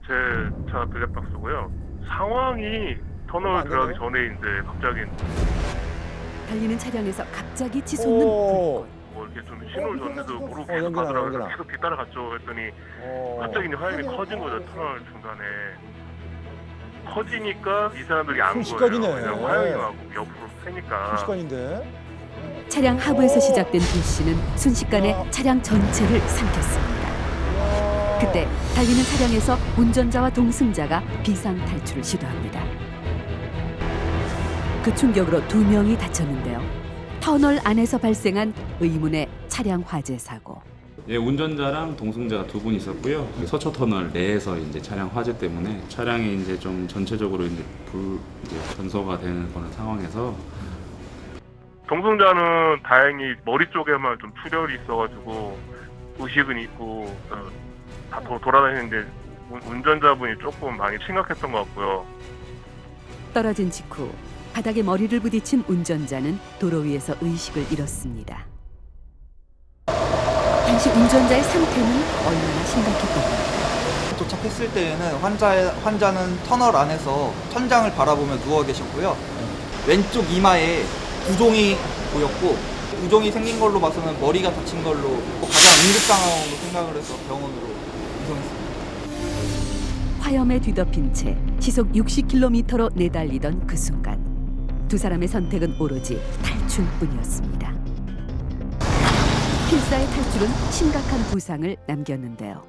제 차 블랙박스고요. 상황이 터널 들어가기 전에 이제 갑자기 달리는 차량에서 갑자기 치솟는 불꽃. 뭐 이렇게 좀 신호를 줬는데도 모르고 계속 연결하네, 가더라고요. 연결하. 계속 뒤따라갔죠. 했더니 갑자기 이제 화염이 커진 거죠. 터널 중간에 커지니까 이 사람들이 안 거예요. 순식간이네. 왜냐면 화염이 막 옆으로 새니까. 순식간인데. 차량 하부에서 시작된 불씨는 순식간에 차량 전체를 삼켰습니다. 그때 달리는 차량에서 운전자와 동승자가 비상 탈출을 시도합니다. 그 충격으로 2명이 다쳤는데요. 터널 안에서 발생한 의문의 차량 화재 사고. 예, 운전자랑 동승자가 2분 있었고요. 서초 터널 내에서 이제 차량 화재 때문에 차량이 이제 좀 전체적으로 이제 전소가 되는 그런 상황에서 동승자는 다행히 머리 쪽에만 좀 출혈이 있어가지고 의식은 있고 다 돌아다니는데 운전자분이 조금 많이 심각했던 것 같고요. 떨어진 직후 바닥에 머리를 부딪힌 운전자는 도로 위에서 의식을 잃었습니다. 당시 운전자의 상태는 얼마나 심각했던가요? 도착했을 때에는 환자는 터널 안에서 천장을 바라보며 누워 계셨고요. 왼쪽 이마에 부종이 보였고, 부종이 생긴 걸로 봐서는 머리가 다친 걸로 가장 응급 상황으로 생각을 해서 병원으로 이송했습니다. 화염에 뒤덮인 채 시속 60km로 내달리던 그 순간 두 사람의 선택은 오로지 탈출뿐이었습니다. 필사의 탈출은 심각한 부상을 남겼는데요.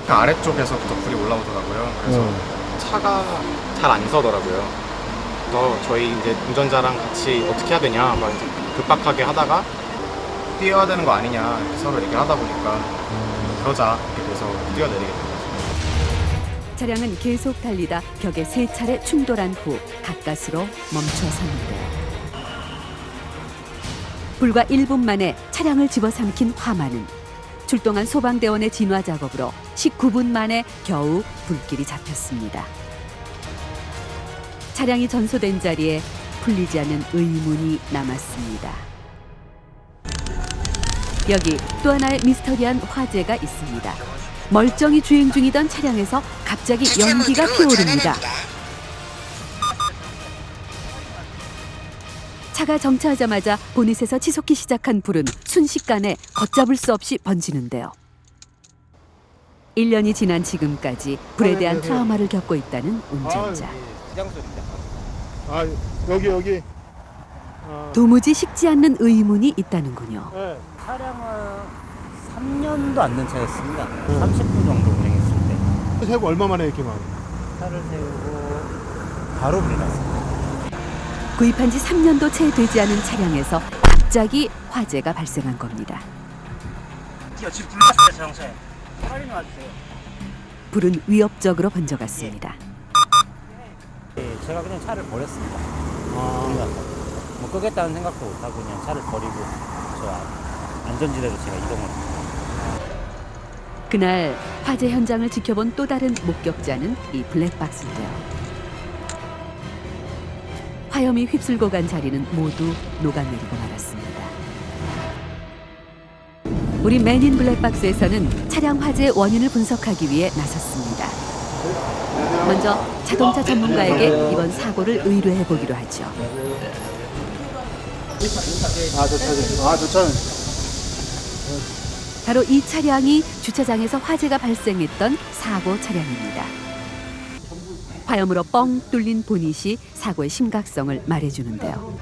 그 아래쪽에서부터 불이 올라오더라고요. 그래서 차가 잘 안 서더라고요. 또 저희 이제 운전자랑 같이 어떻게 해야 되냐 막 이제 급박하게 하다가 뛰어야 되는 거 아니냐 이렇게 서로 얘기를 하다 보니까 그러자 이렇게 돼서 뛰어내리게 된 거죠. 차량은 계속 달리다 벽에 3차례 충돌한 후 가까스로 멈춰섰는데요. 불과 1분 만에 차량을 집어삼킨 화마는 출동한 소방대원의 진화 작업으로 19분 만에 겨우 불길이 잡혔습니다. 차량이 전소된 자리에 풀리지 않는 의문이 남았습니다. 여기 또 하나의 미스터리한 화재가 있습니다. 멀쩡히 주행 중이던 차량에서 갑자기 연기가 피어오릅니다. 차가 정차하자마자 보닛에서 치솟기 시작한 불은 순식간에 걷잡을 수 없이 번지는데요. 1년이 지난 지금까지 불에 대한 트라우마를 겪고 있다는 운전자. 여기. 도무지 식지 않는 의문이 있다는군요. 네, 차량은 3년도 안 된 차였습니다. 30분 정도 운행했을 때 세고 얼마 만에 이렇게 막. 차를 세우고 바로 불이 났습니다. 구입한 지 3년도 채 되지 않은 차량에서 갑자기 화재가 발생한 겁니다. 지금 불났어요, 자동차에. 빨리 나와주세요. 불은 위협적으로 번져갔습니다. 네, 제가 그냥 차를 버렸습니다. 뭐 끄겠다는 생각도 못하고 그냥 차를 버리고 저 안전지대로 제가 이동을 했습니다. 그날 화재 현장을 지켜본 또 다른 목격자는 이 블랙박스인데요. 화염이 휩쓸고 간 자리는 모두 녹아내리고 말았습니다. 우리 맨인 블랙박스에서는 차량 화재 원인을 분석하기 위해 나섰습니다. 먼저 자동차 전문가에게 이번 사고를 의뢰해보기로 하죠. 저 차는. 바로 이 차량이 주차장에서 화재가 발생했던 사고 차량입니다. 화염으로 뻥 뚫린 보닛이 사고의 심각성을 말해주는데요.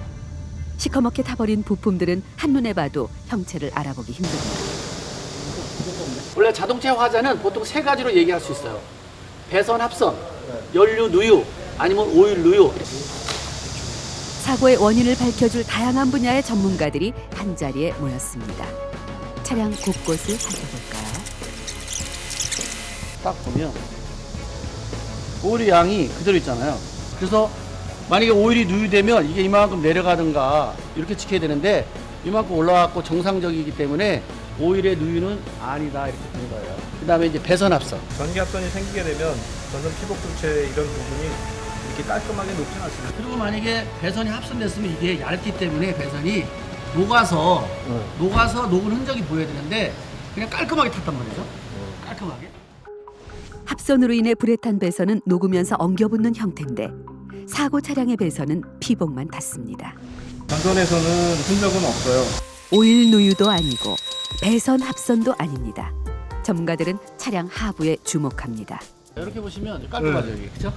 시커멓게 타버린 부품들은 한눈에 봐도 형체를 알아보기 힘듭니다. 원래 자동차 화재는 보통 3가지로 얘기할 수 있어요. 배선 합선, 연료 누유, 아니면 오일 누유. 사고의 원인을 밝혀줄 다양한 분야의 전문가들이 한자리에 모였습니다. 차량 곳곳을 살펴볼까요? 딱 보면 오일의 양이 그대로 있잖아요. 그래서 만약에 오일이 누유되면 이게 이만큼 내려가든가 이렇게 지켜야 되는데 이만큼 올라왔고 정상적이기 때문에 오일의 누유는 아니다 이렇게 된 거예요. 그 다음에 이제 배선 합선. 전기 합선이 생기게 되면 전선 피복 교체 이런 부분이 이렇게 깔끔하게 녹진 않습니다. 그리고 만약에 배선이 합선됐으면 이게 얇기 때문에 배선이 녹아서 녹은 흔적이 보여야 되는데 그냥 깔끔하게 탔단 말이죠. 깔끔하게. 합선으로 인해 불에 탄 배선은 녹으면서 엉겨붙는 형태인데 사고 차량의 배선은 피복만 탔습니다. 전선에서는 흔적은 없어요. 오일 누유도 아니고 배선 합선도 아닙니다. 전문가들은 차량 하부에 주목합니다. 이렇게 보시면 깔끔하죠 여기, 그렇죠?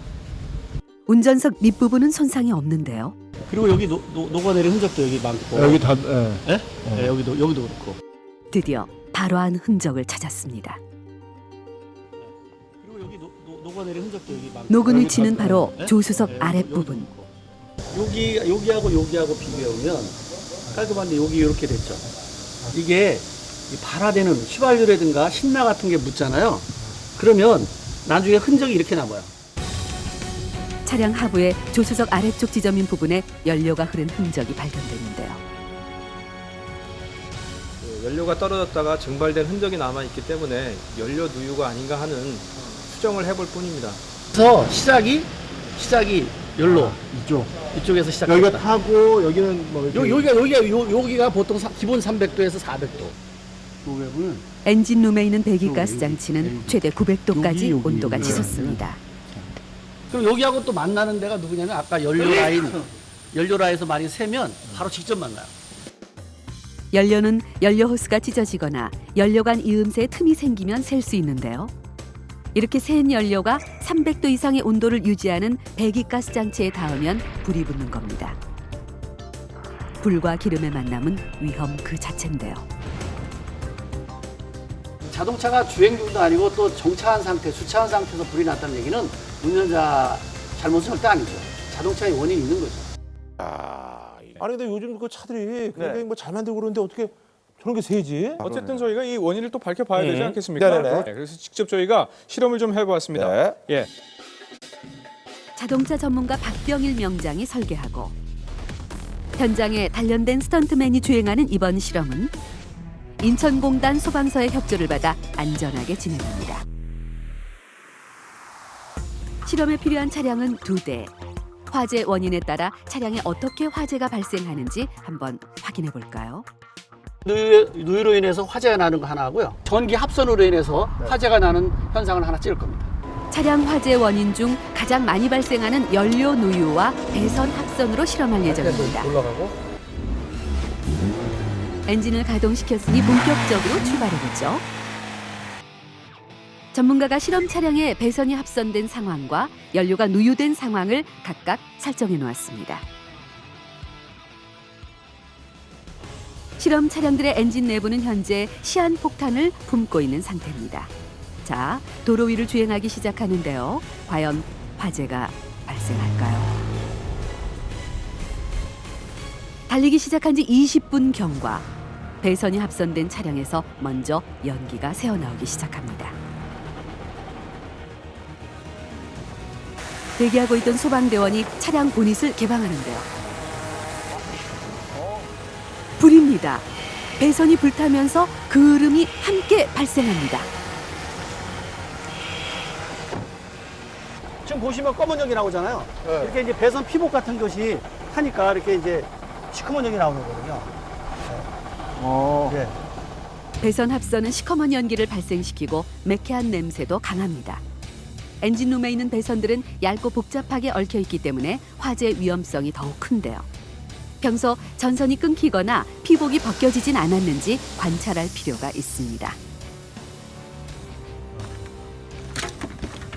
운전석 밑부분은 손상이 없는데요. 그리고 여기 녹아내린 흔적도 여기 많고. 여기 다 예? 네, 여기도 그렇고. 드디어 발화한 흔적을 찾았습니다. 그리고 여기 녹아내린 흔적도 여기 많고. 녹은 위치는 바로 네? 조수석 네, 아랫부분. 여기하고 여기하고 비교해보면 깔끔한데 여기 이렇게 됐죠. 이게 이 발화되는 휘발유라든가 신나 같은 게 묻잖아요. 그러면 나중에 흔적이 이렇게 남아요. 차량 하부의 조수석 아래쪽 지점인 부분에 연료가 흐른 흔적이 발견되는데요. 연료가 떨어졌다가 증발된 흔적이 남아있기 때문에 연료 누유가 아닌가 하는 추정을 해볼 뿐입니다. 그래서 시작이 열로 이쪽에서 시작했다. 여기가 타고 여기는 뭐 이렇게 여기가 보통 기본 300도에서 400도. 여기는 엔진룸에 있는 배기가스 여기, 장치는 여기. 최대 900도까지 여기, 온도가 여기. 치솟습니다. 그럼 여기하고 또 만나는 데가 누구냐면 아까 연료 라인에서 많이 세면 바로 직접 만나요. 연료는 연료 호스가 찢어지거나 연료관 이음새에 틈이 생기면 셀 수 있는데요. 이렇게 센 연료가 300도 이상의 온도를 유지하는 배기가스 장치에 닿으면 불이 붙는 겁니다. 불과 기름의 만남은 위험 그 자체인데요. 자동차가 주행 중도 아니고 또 정차한 상태, 주차한 상태에서 불이 났다는 얘기는 운전자 잘못은 절대 아니죠. 자동차에 원인이 있는 거죠. 아니 근데 요즘 그 차들이 굉장히 뭐 잘 만들고 그러는데 어떻게 저런 게 세지? 어쨌든 저희가 이 원인을 또 밝혀봐야 되지 않겠습니까? 네네네. 네, 그래서 직접 저희가 실험을 좀 해보았습니다. 네. 예. 자동차 전문가 박병일 명장이 설계하고 현장에 단련된 스턴트맨이 주행하는 이번 실험은 인천공단 소방서의 협조를 받아 안전하게 진행됩니다. 실험에 필요한 차량은 2대. 화재 원인에 따라 차량에 어떻게 화재가 발생하는지 한번 확인해 볼까요? 누유로 인해서 화재가 나는 거 하나 하고요. 전기 합선으로 인해서 화재가 나는 현상을 하나 찍을 겁니다. 차량 화재 원인 중 가장 많이 발생하는 연료 누유와 배선 합선으로 실험할 예정입니다. 올라가고. 엔진을 가동시켰으니 본격적으로 출발해보죠. 전문가가 실험 차량에 배선이 합선된 상황과 연료가 누유된 상황을 각각 설정해 놓았습니다. 실험 차량들의 엔진 내부는 현재 시한폭탄을 품고 있는 상태입니다. 자, 도로 위를 주행하기 시작하는데요. 과연 화재가 발생할까요? 달리기 시작한 지 20분 경과. 배선이 합선된 차량에서 먼저 연기가 새어나오기 시작합니다. 대기하고 있던 소방대원이 차량 보닛을 개방하는데요. 불입니다. 배선이 불타면서 그을음이 함께 발생합니다. 지금 보시면 검은 연기 나오잖아요. 이렇게 이제 배선 피복 같은 것이 타니까 이렇게 이제 시커먼 연기 나오는 거거든요. 네. 배선 합선은 시커먼 연기를 발생시키고 매캐한 냄새도 강합니다. 엔진룸에 있는 배선들은 얇고 복잡하게 얽혀 있기 때문에 화재 위험성이 더욱 큰데요. 평소 전선이 끊기거나 피복이 벗겨지진 않았는지 관찰할 필요가 있습니다.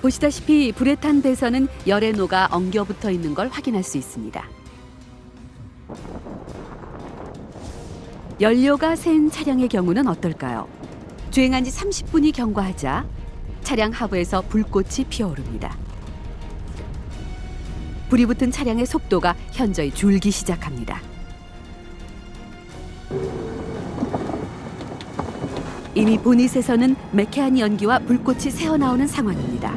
보시다시피 불에 탄 배선은 열에 녹아 엉겨 붙어 있는 걸 확인할 수 있습니다. 연료가 샌 차량의 경우는 어떨까요? 주행한 지 30분이 경과하자 차량 하부에서 불꽃이 피어오릅니다. 불이 붙은 차량의 속도가 현저히 줄기 시작합니다. 이미 보닛에서는 매캐한 연기와 불꽃이 새어나오는 상황입니다.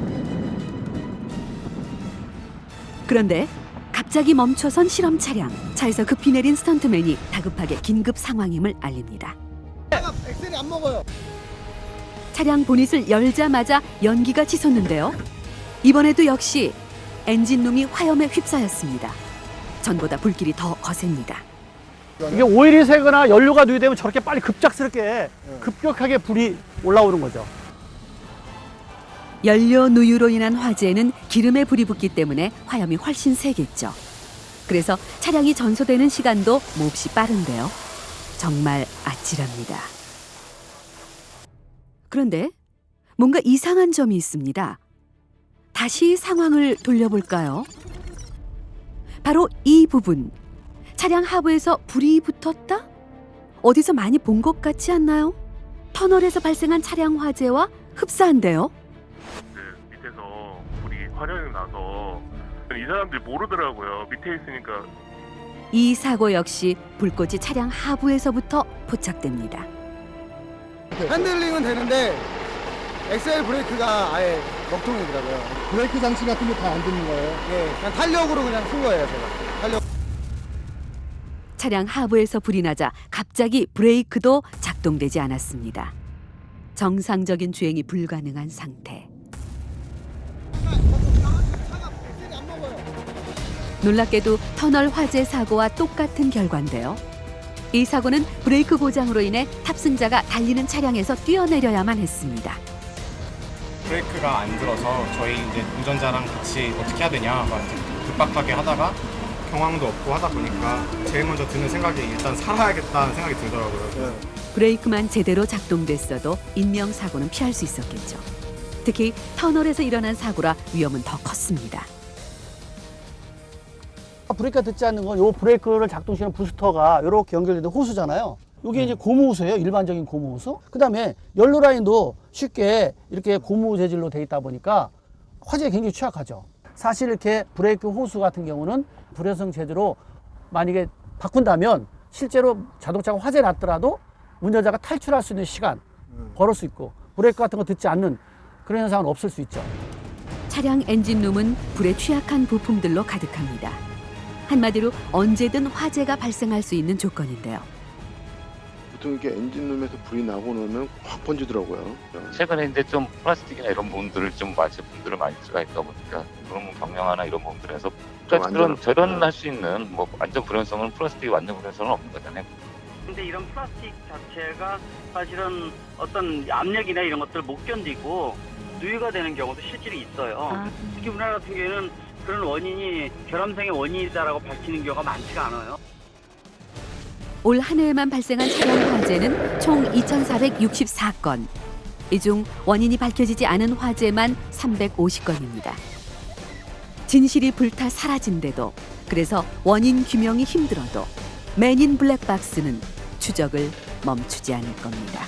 그런데 갑자기 멈춰선 실험 차량. 차에서 급히 내린 스턴트맨이 다급하게 긴급 상황임을 알립니다. 엑셀이 안 먹어요. 차량 보닛을 열자마자 연기가 치솟는데요. 이번에도 역시 엔진룸이 화염에 휩싸였습니다. 전보다 불길이 더 거셉니다. 이게 오일이 새거나 연료가 누유되면 저렇게 빨리 급작스럽게 급격하게 불이 올라오는 거죠. 연료 누유로 인한 화재에는 기름에 불이 붙기 때문에 화염이 훨씬 세겠죠. 그래서 차량이 전소되는 시간도 몹시 빠른데요. 정말 아찔합니다. 그런데 뭔가 이상한 점이 있습니다. 다시 상황을 돌려볼까요? 바로 이 부분. 차량 하부에서 불이 붙었다? 어디서 많이 본 것 같지 않나요? 터널에서 발생한 차량 화재와 흡사한데요. 밑에서 불이 화력이 나서 이 사람들이 모르더라고요. 밑에 있으니까. 이 사고 역시 불꽃이 차량 하부에서부터 포착됩니다. 핸들링은 되는데 엑셀 브레이크가 아예 먹통이더라고요. 브레이크 장치 같은 게 다 안 듣는 거예요? 예, 그냥 탄력으로 그냥 쓴 거예요, 제가. 탄력. 차량 하부에서 불이 나자 갑자기 브레이크도 작동되지 않았습니다. 정상적인 주행이 불가능한 상태. 놀랍게도 터널 화재 사고와 똑같은 결과인데요. 이 사고는 브레이크 고장으로 인해 탑승자가 달리는 차량에서 뛰어내려야만 했습니다. 브레이크가 안 들어서 저희 이제 운전자랑 같이 어떻게 해야 되냐 막 이제 급박하게 하다가 경황도 없고 하다 보니까 제일 먼저 드는 생각이 일단 살아야겠다는 생각이 들더라고요. 브레이크만 제대로 작동됐어도 인명사고는 피할 수 있었겠죠. 특히 터널에서 일어난 사고라 위험은 더 컸습니다. 브레이크가 듣지 않는 건 요 브레이크를 작동시키는 부스터가 이렇게 연결되는 호수잖아요. 이게 이제 고무호수예요. 일반적인 고무호수. 그다음에 연료 라인도 쉽게 이렇게 고무 재질로 돼 있다 보니까 화재에 굉장히 취약하죠. 사실 이렇게 브레이크 호수 같은 경우는 불연성 제재로 만약에 바꾼다면 실제로 자동차가 화재 났더라도 운전자가 탈출할 수 있는 시간 벌을 수 있고 브레이크 같은 거 듣지 않는 그런 현상은 없을 수 있죠. 차량 엔진룸은 불에 취약한 부품들로 가득합니다. 한마디로 언제든 화재가 발생할 수 있는 조건인데요. 보통 이게 엔진룸에서 불이 나고는 확 번지더라고요. 최근에 이제 좀 플라스틱이나 이런 부분들을 좀 분들을 많이 수가 있다 보니까 그런 경량화나 이런 부분들에서 그런 절연할 수 있는 뭐 완전 불연성은 플라스틱이 완전 불연성은 없는 거잖아요. 근데 이런 플라스틱 자체가 사실은 어떤 압력이나 이런 것들을 못 견디고 누유가 되는 경우도 실질이 있어요. 특히 우리나라 같은 경우에는 그런 원인이 결함생의 원인이다라고 밝히는 경우가 많지가 않아요. 올 한 해에만 발생한 차량 화재는 총 2,464건. 이 중 원인이 밝혀지지 않은 화재만 350건입니다. 진실이 불타 사라진데도, 그래서 원인 규명이 힘들어도 맨인 블랙박스는 추적을 멈추지 않을 겁니다.